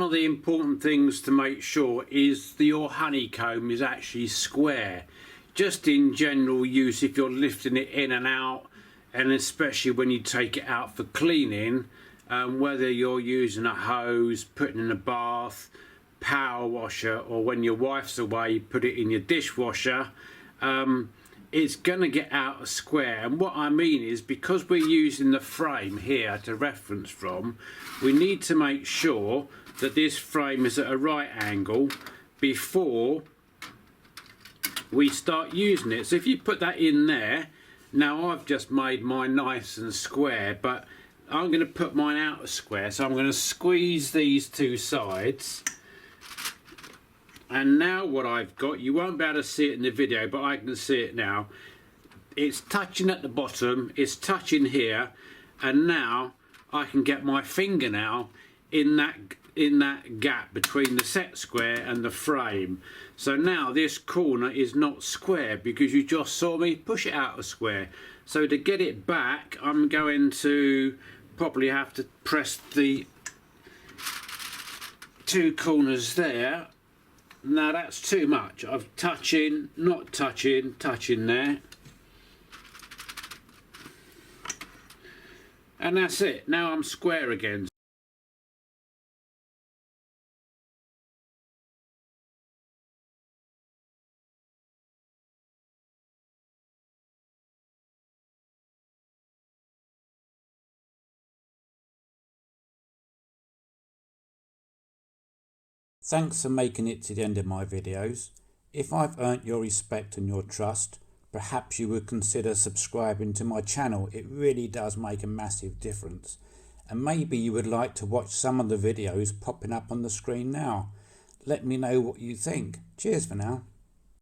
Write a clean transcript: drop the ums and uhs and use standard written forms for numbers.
of the important things to make sure is that your honeycomb is actually square. Just in general use, if you're lifting it in and out, and especially when you take it out for cleaning, whether you're using a hose, putting in a bath, power washer, or when your wife's away you put it in your dishwasher, it's going to get out of square. And what I mean is, because we're using the frame here to reference from, we need to make sure that this frame is at a right angle before we start using it. So if you put that in there, now I've just made mine nice and square, but I'm going to put mine out of square. So I'm going to squeeze these two sides. And now what I've got, you won't be able to see it in the video, but I can see it now. It's touching at the bottom, it's touching here, and now I can get my fingernail in that gap between the set square and the frame. So now this corner is not square because you just saw me push it out of square. So to get it back, I'm going to probably have to press the two corners there. Now that's too much. I'm touching, not touching, touching there. And that's it. Now I'm square again. Thanks for making it to the end of my videos. If I've earned your respect and your trust, perhaps you would consider subscribing to my channel. It really does make a massive difference. And maybe you would like to watch some of the videos popping up on the screen now. Let me know what you think. Cheers for now.